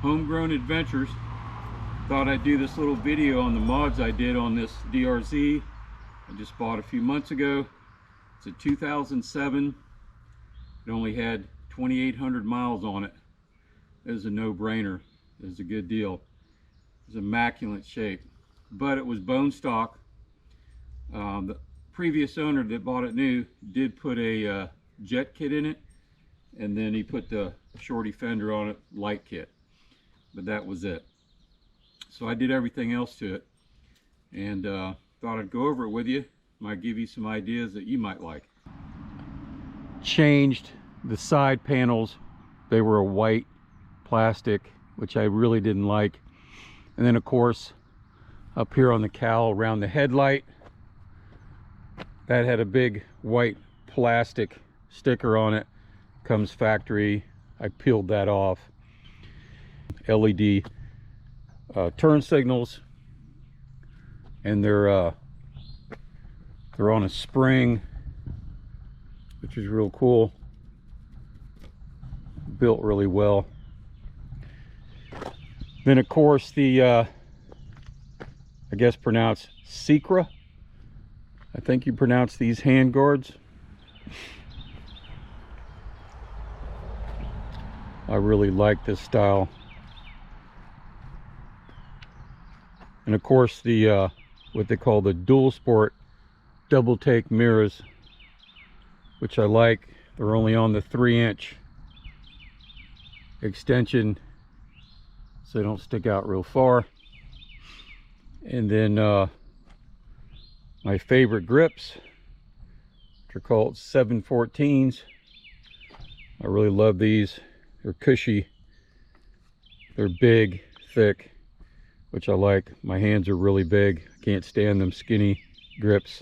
Homegrown Adventures. Thought I'd do this little video on the mods I did on this DRZ I just bought a few months ago. It's a 2007. It only had 2,800 miles on it. It was a no-brainer. It was a good deal. It was immaculate shape, but it was bone stock. The previous owner that bought it new did put a jet kit in it, and then he put the shorty fender on it, light kit, but that was it. So I did everything else to it, and thought I'd go over it with you. Might give you some ideas that you might like. Changed the side panels. They were a white plastic, which I really didn't like. And then of course up here on the cowl around the headlight, that had a big white plastic sticker on it. Comes factory. I peeled that off. LED turn signals, and they're on a spring, which is real cool. Built really well. Then of course the I guess pronounced Secra. I think you pronounce these hand guards. I really like this style. And of course the what they call the dual sport double take mirrors, which I like. They're only on the 3-inch extension, so they don't stick out real far. And then my favorite grips, which are called 714s. I really love these. They're cushy, they're big, thick, which I like. My hands are really big. I can't stand them skinny grips.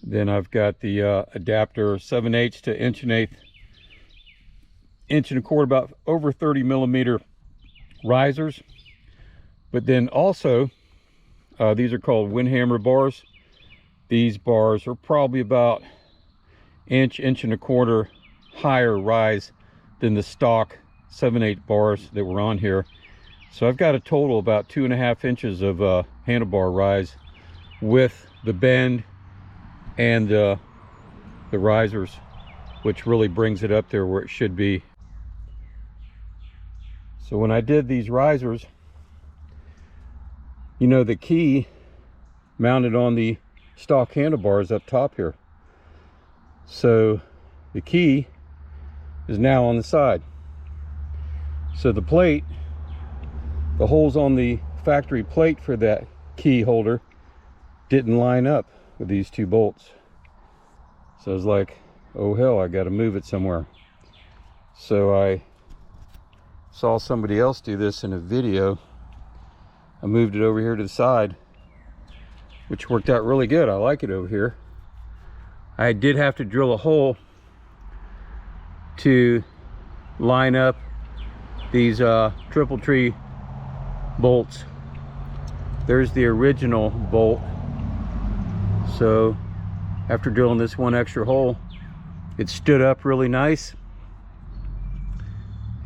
Then I've got the adapter 7/8 to 1 1/4 about over 30 millimeter risers. But then also these are called windhammer bars. These bars are probably about 1 1/4 higher rise than the stock 7/8 bars that were on here. So I've got a total about 2.5 inches of handlebar rise with the bend and the risers, which really brings it up there where it should be. So when I did these risers, you know, the key mounted on the stock handlebars up top here. So the key is now on the side. So the plate, the holes on the factory plate for that key holder didn't line up with these two bolts. So I was like, oh hell, I got to move it somewhere. So I saw somebody else do this in a video. I moved it over here to the side, which worked out really good. I like it over here. I did have to drill a hole to line up these triple tree bolts. There's the original bolt. So after drilling this one extra hole, it stood up really nice,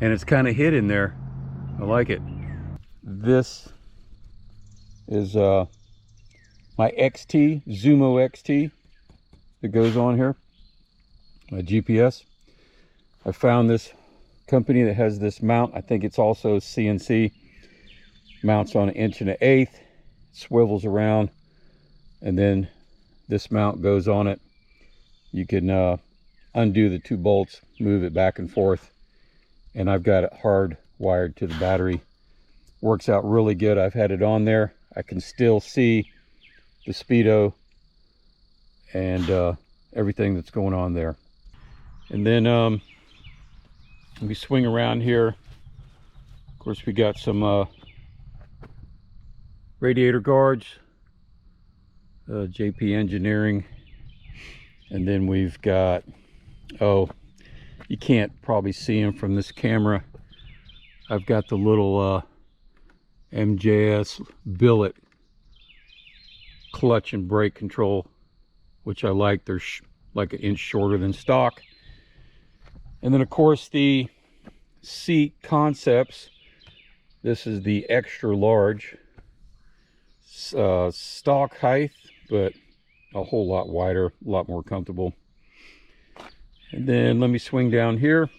and it's kind of hid in there. I like it. This is my XT, Sumo XT that goes on here, my GPS. I found this company that has this mount. I think it's also CNC. Mounts on 1 1/8, swivels around, and then this mount goes on it. You can undo the two bolts, move it back and forth, and I've got it hard wired to the battery. Works out really good. I've had it on there. I can still see the speedo and everything that's going on there. And then we swing around here. Of course, we got some radiator guards, JP Engineering, and then we've got, oh, you can't probably see them from this camera. I've got the little MJS billet clutch and brake control, which I like. They're like 1 inch shorter than stock. And then of course the seat concepts This is the extra large stock height, but a whole lot wider, a lot more comfortable. And then let me swing down here.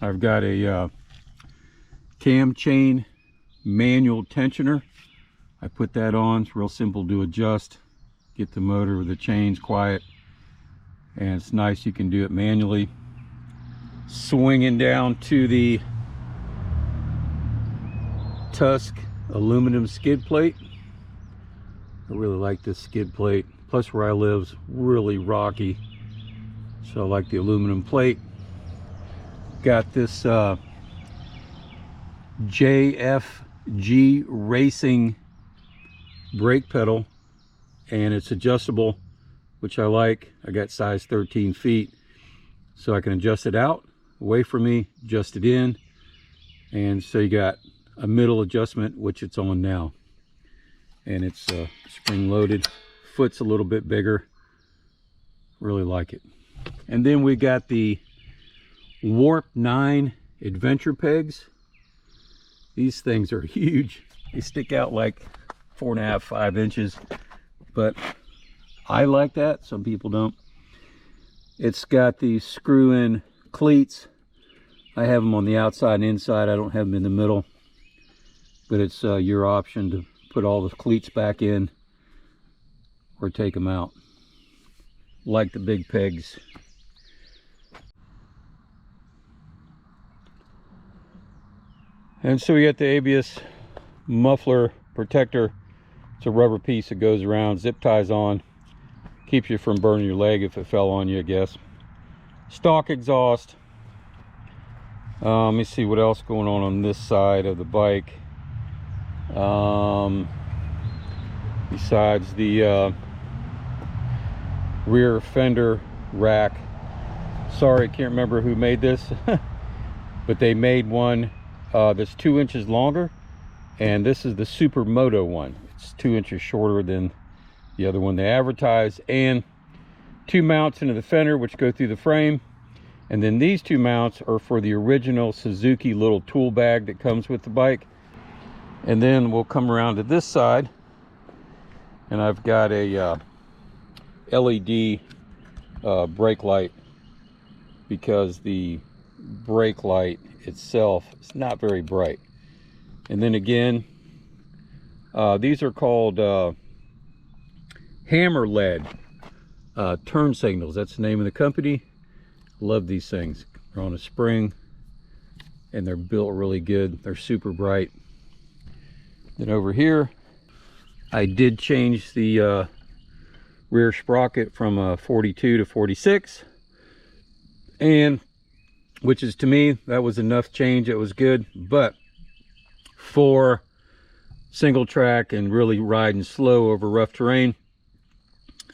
I've got a cam chain manual tensioner. I put that on. It's real simple to adjust. Get the motor or the chains quiet. And it's nice, you can do it manually. Swinging down to the Tusk aluminum skid plate. I really like this skid plate. Plus where I live is really rocky, so I like the aluminum plate. Got this JFG Racing brake pedal, and it's adjustable, which I like. I got size 13 feet, so I can adjust it out, away from me, adjust it in. And so you got a middle adjustment, which it's on now. And it's spring loaded. Foot's a little bit bigger. Really like it. And then we got the Warp 9 adventure pegs. These things are huge. They stick out like 4.5, 5 inches. But I like that. Some people don't. It's got these screw-in cleats. I have them on the outside and inside. I don't have them in the middle. But it's your option to put all the cleats back in or take them out. Like the big pegs. And so we got the ABS muffler protector. It's a rubber piece that goes around, zip ties on. Keeps you from burning your leg if it fell on you, I guess. Stock exhaust. Let me see what else going on this side of the bike. Besides the rear fender rack. Sorry, I can't remember who made this. But they made one that's 2 inches longer, and this is the Supermoto one. It's 2 inches shorter than the other one they advertised, and 2 mounts into the fender which go through the frame, and then these 2 mounts are for the original Suzuki little tool bag that comes with the bike. And then we'll come around to this side, and I've got a LED brake light, because the brake light itself is not very bright. And then again, these are called hammer lead turn signals. That's the name of the company. Love these things. They're on a spring and they're built really good. They're super bright. Then over here, I did change the rear sprocket from a 42 to 46, and which is, to me, that was enough change. It was good. But for single track and really riding slow over rough terrain,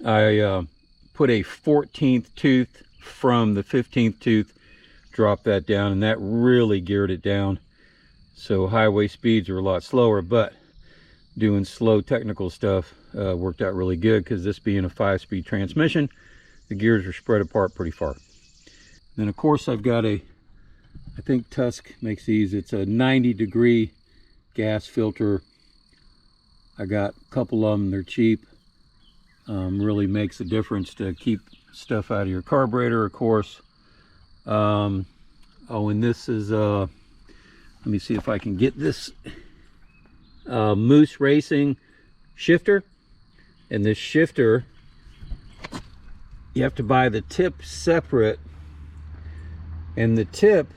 I put a 14th tooth from the 15th tooth, dropped that down, and that really geared it down. So highway speeds are a lot slower, but doing slow technical stuff worked out really good, because this being a 5-speed transmission, the gears are spread apart pretty far. Then of course I've got I think Tusk makes these. It's a 90-degree gas filter. I got a couple of them. They're cheap. Really makes a difference to keep stuff out of your carburetor, of course. Oh, and this is let me see if I can get this Moose Racing shifter. And this shifter, you have to buy the tip separate, and the tip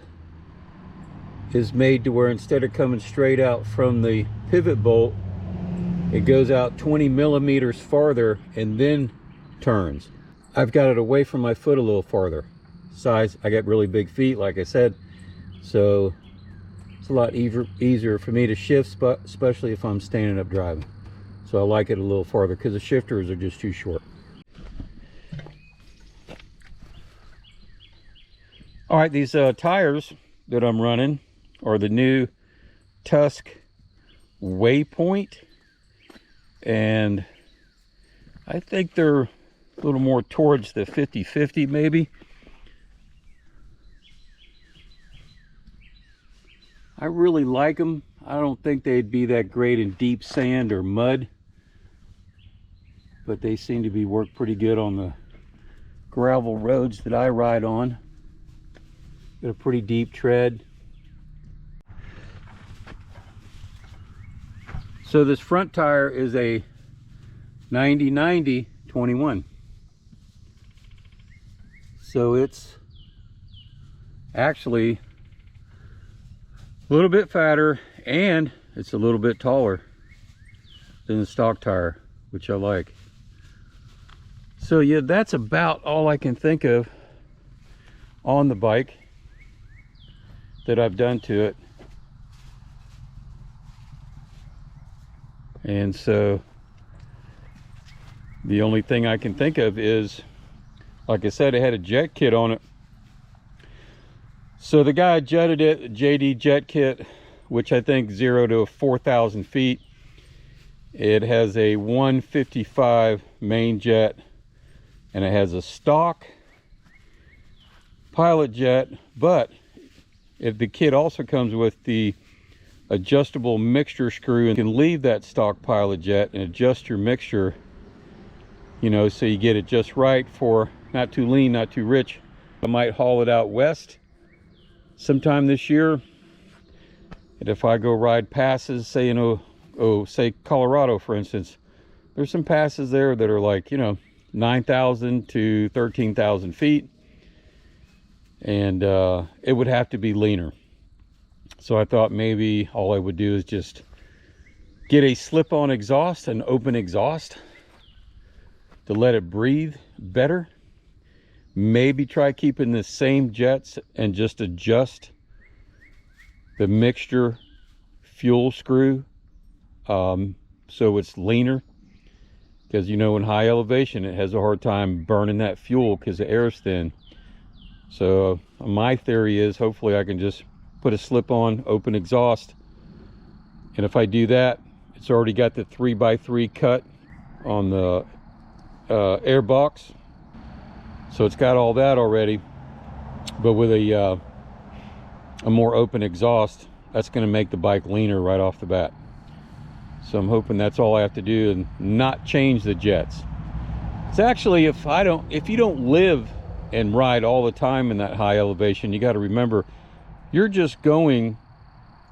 is made to where instead of coming straight out from the pivot bolt, it goes out 20 millimeters farther and then turns. I've got it away from my foot a little farther. Size, I got really big feet, like I said, so it's a lot easier for me to shift, especially if I'm standing up driving. So I like it a little farther, because the shifters are just too short. All right, these tires that I'm running are the new Tusk Waypoint, and I think they're a little more towards the 50-50 maybe. I really like them. I don't think they'd be that great in deep sand or mud, but they seem to be work pretty good on the gravel roads that I ride on. Got a pretty deep tread. So this front tire is a 90/90/21. So it's actually a little bit fatter and it's a little bit taller than the stock tire, which I like. So yeah, that's about all I can think of on the bike that I've done to it. And so the only thing I can think of is, like I said, it had a jet kit on it. So the guy jetted it, JD jet kit, which I think 0 to 4,000 feet. It has a 155 main jet, and it has a stock pilot jet, but if the kit also comes with the adjustable mixture screw, and you can leave that stock pilot jet and adjust your mixture, you know, so you get it just right for not too lean, not too rich. I might haul it out west sometime this year, and if I go ride passes, say, you know, say Colorado for instance, there's some passes there that are like, you know, 9,000 to 13,000 feet, and it would have to be leaner. So I thought maybe all I would do is just get a slip-on exhaust, an open exhaust, to let it breathe better. Maybe try keeping the same jets and just adjust the mixture fuel screw so it's leaner, because you know in high elevation it has a hard time burning that fuel because the air is thin. So my theory is hopefully I can just put a slip-on open exhaust, and if I do that, it's already got the 3x3 cut on the air box, so it's got all that already. But with a more open exhaust, that's going to make the bike leaner right off the bat. So I'm hoping that's all I have to do and not change the jets. It's actually, if you don't live and ride all the time in that high elevation, you got to remember you're just going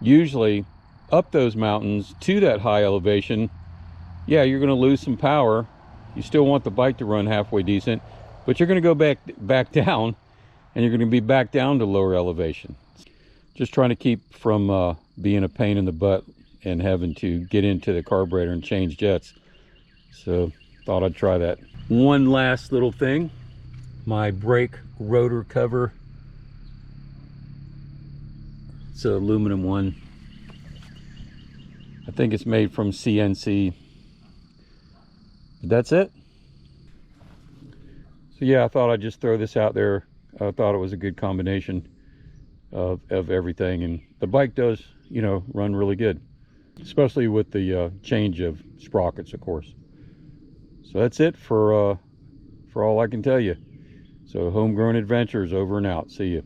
usually up those mountains to that high elevation. Yeah, you're going to lose some power. You still want the bike to run halfway decent, but you're going to go back down, and you're going to be back down to lower elevation. Just trying to keep from being a pain in the butt and having to get into the carburetor and change jets. So thought I'd try that. One last little thing, my brake rotor cover. It's an aluminum one. I think it's made from CNC. But that's it. So yeah, I thought I'd just throw this out there. I thought it was a good combination of everything, and the bike does, you know, run really good, especially with the change of sprockets, of course. So that's it for all I can tell you. So Homegrown Adventures over and out. See you.